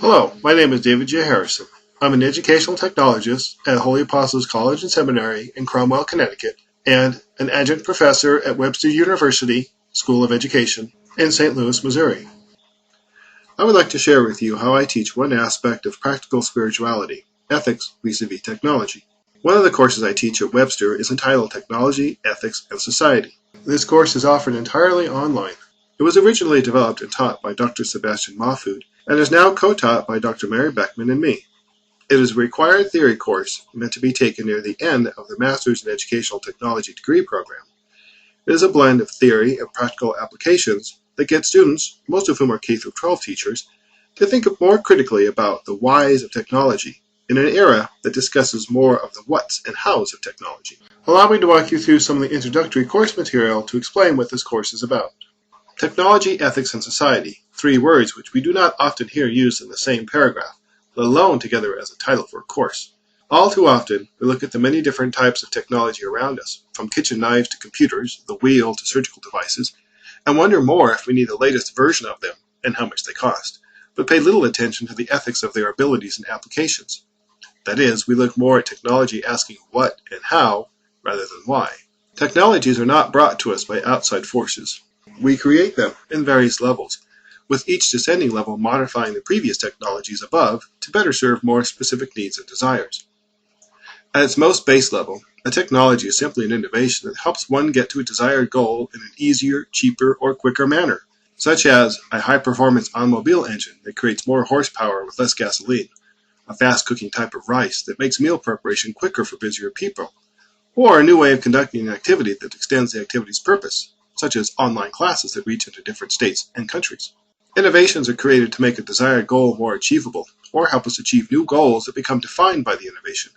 Hello, my name is David J. Harrison. I'm an educational technologist at Holy Apostles College and Seminary in Cromwell, Connecticut, and an adjunct professor at Webster University School of Education in St. Louis, Missouri. I would like to share with you how I teach one aspect of practical spirituality, ethics vis-a-vis technology. One of the courses I teach at Webster is entitled Technology, Ethics, and Society. This course is offered entirely online. It was originally developed and taught by Dr. Sebastian Mahfood and is now co-taught by Dr. Mary Beckman and me. It is a required theory course meant to be taken near the end of the Master's in Educational Technology degree program. It is a blend of theory and practical applications that get students, most of whom are K-12 teachers, to think more critically about the whys of technology in an era that discusses more of the whats and hows of technology. Allow me to walk you through some of the introductory course material to explain what this course is about. Technology, Ethics, and Society, three words which we do not often hear used in the same paragraph, let alone together as a title for a course. All too often, we look at the many different types of technology around us, from kitchen knives to computers, the wheel to surgical devices, and wonder more if we need the latest version of them and how much they cost, but pay little attention to the ethics of their abilities and applications. That is, we look more at technology asking what and how rather than why. Technologies are not brought to us by outside forces. We create them in various levels, with each descending level modifying the previous technologies above to better serve more specific needs and desires. At its most base level, a technology is simply an innovation that helps one get to a desired goal in an easier, cheaper, or quicker manner, such as a high-performance automobile engine that creates more horsepower with less gasoline, a fast-cooking type of rice that makes meal preparation quicker for busier people, or a new way of conducting an activity that extends the activity's purpose, such as online classes that reach into different states and countries. Innovations are created to make a desired goal more achievable, or help us achieve new goals that become defined by the innovation.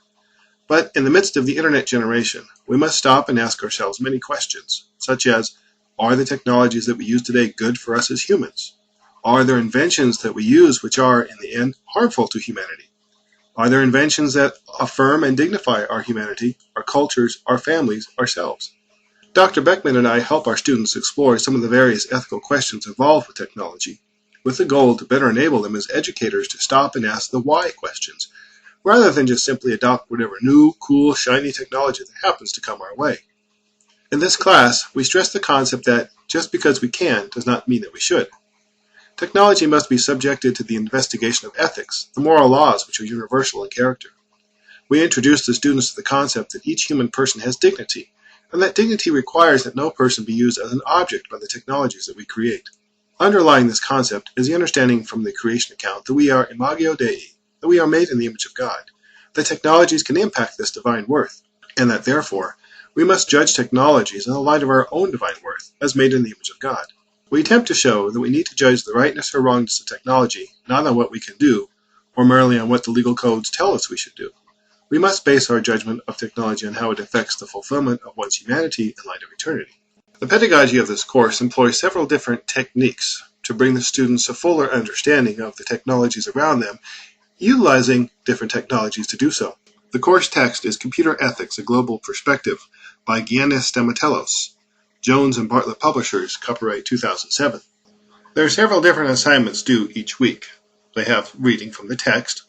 But in the midst of the internet generation, we must stop and ask ourselves many questions, such as, are the technologies that we use today good for us as humans? Are there inventions that we use which are, in the end, harmful to humanity? Are there inventions that affirm and dignify our humanity, our cultures, our families, ourselves? Dr. Beckman and I help our students explore some of the various ethical questions involved with technology, with the goal to better enable them as educators to stop and ask the why questions, rather than just simply adopt whatever new, cool, shiny technology that happens to come our way. In this class, we stress the concept that just because we can does not mean that we should. Technology must be subjected to the investigation of ethics, the moral laws which are universal in character. We introduce the students to the concept that each human person has dignity, and that dignity requires that no person be used as an object by the technologies that we create. Underlying this concept is the understanding from the creation account that we are imago Dei, that we are made in the image of God, that technologies can impact this divine worth, and that therefore we must judge technologies in the light of our own divine worth as made in the image of God. We attempt to show that we need to judge the rightness or wrongness of technology not on what we can do, or merely on what the legal codes tell us we should do. We must base our judgment of technology on how it affects the fulfillment of one's humanity in light of eternity. The pedagogy of this course employs several different techniques to bring the students a fuller understanding of the technologies around them, utilizing different technologies to do so. The course text is Computer Ethics, A Global Perspective by Giannis Stamatelos, Jones and Bartlett Publishers, copyright 2007. There are several different assignments due each week. They have reading from the text,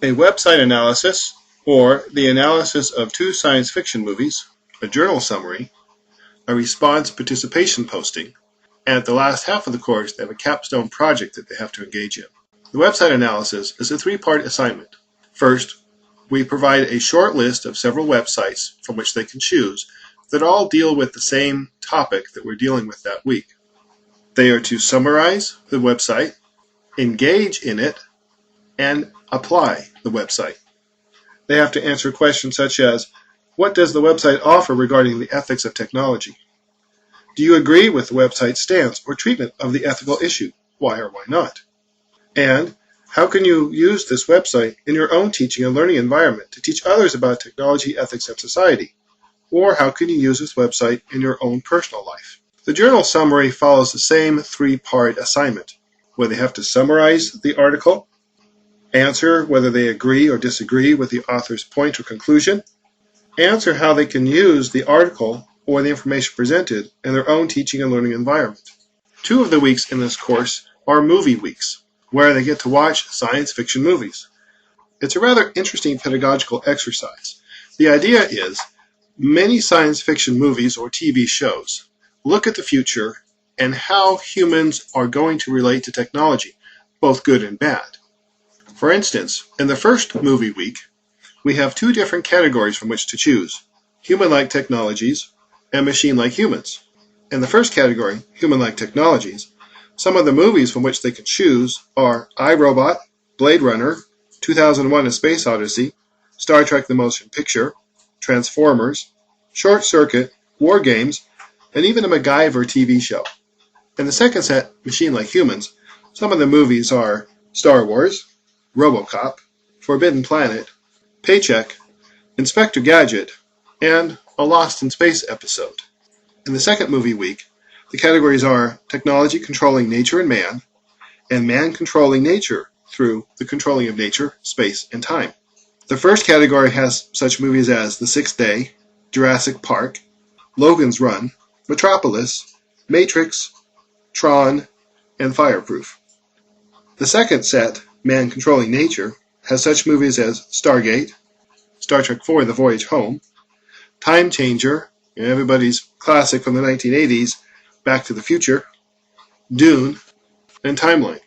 a website analysis, or the analysis of 2 science fiction movies, a journal summary, a response participation posting, and at the last half of the course they have a capstone project that they have to engage in. The website analysis is a 3-part assignment. First, we provide a short list of several websites from which they can choose that all deal with the same topic that we're dealing with that week. They are to summarize the website, engage in it, and apply the website. They have to answer questions such as, what does the website offer regarding the ethics of technology? Do you agree with the website's stance or treatment of the ethical issue? Why or why not? And how can you use this website in your own teaching and learning environment to teach others about technology, ethics, and society? Or how can you use this website in your own personal life? The journal summary follows the same 3-part assignment, where they have to summarize the article, answer whether they agree or disagree with the author's point or conclusion, answer how they can use the article or the information presented in their own teaching and learning environment. 2 of the weeks in this course are movie weeks. where they get to watch science fiction movies. It's a rather interesting pedagogical exercise. The idea is many science fiction movies or TV shows look at the future and how humans are going to relate to technology, both good and bad. For instance, in the first movie week, we have two different categories from which to choose: human-like technologies and machine-like humans. In the first category, human-like technologies, some of the movies from which they can choose are iRobot, Blade Runner, 2001: A Space Odyssey, Star Trek: The Motion Picture, Transformers, Short Circuit, War Games, and even a MacGyver TV show. In the second set, machine-like humans, some of the movies are Star Wars, RoboCop, Forbidden Planet, Paycheck, Inspector Gadget, and a Lost in Space episode. In the second movie week, the categories are technology controlling nature and man controlling nature through the controlling of nature, space, and time. The first category has such movies as The Sixth Day, Jurassic Park, Logan's Run, Metropolis, Matrix, Tron, and Fireproof. The second set, Man Controlling Nature, has such movies as Stargate, Star Trek IV: The Voyage Home, Time Changer, everybody's classic from the 1980s, Back to the Future, Dune, and Timeline.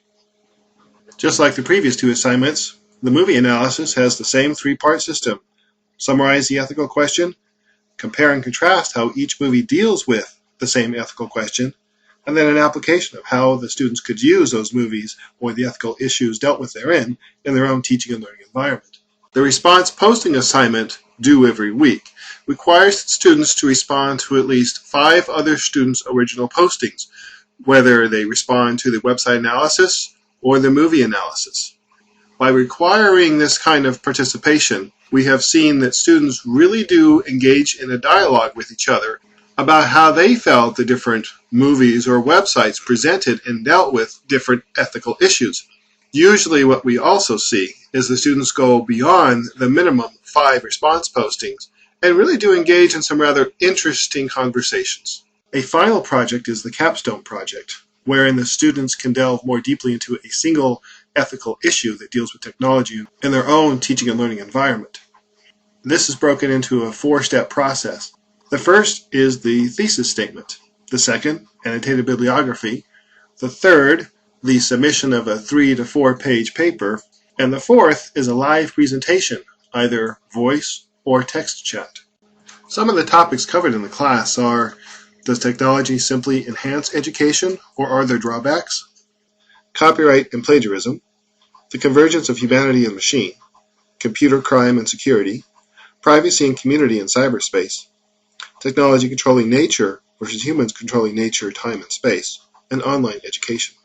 Just like the previous two assignments, the movie analysis has the same three-part system. Summarize the ethical question, compare and contrast how each movie deals with the same ethical question, and then an application of how the students could use those movies or the ethical issues dealt with therein in their own teaching and learning environment. The response posting assignment, due every week, requires students to respond to at least 5 other students' original postings, whether they respond to the website analysis or the movie analysis. By requiring this kind of participation, we have seen that students really do engage in a dialogue with each other about how they felt the different movies or websites presented and dealt with different ethical issues. Usually what we also see is the students go beyond the minimum 5 response postings and really do engage in some rather interesting conversations. A final project is the capstone project, wherein the students can delve more deeply into a single ethical issue that deals with technology in their own teaching and learning environment. This is broken into a 4-step process. The first is the thesis statement, the second, annotated bibliography, the third, the submission of a 3 to 4 page paper, and the fourth is a live presentation, either voice or text chat. Some of the topics covered in the class are: does technology simply enhance education, or are there drawbacks? Copyright and plagiarism, the convergence of humanity and machine, computer crime and security, privacy and community in cyberspace, technology controlling nature versus humans controlling nature, time, and space, and online education.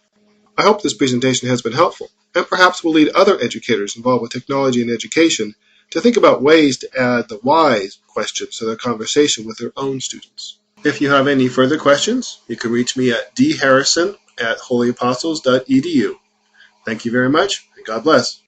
I hope this presentation has been helpful, and perhaps will lead other educators involved with technology and education to think about ways to add the why questions to their conversation with their own students. If you have any further questions, you can reach me at dharrison@holyapostles.edu. Thank you very much, and God bless.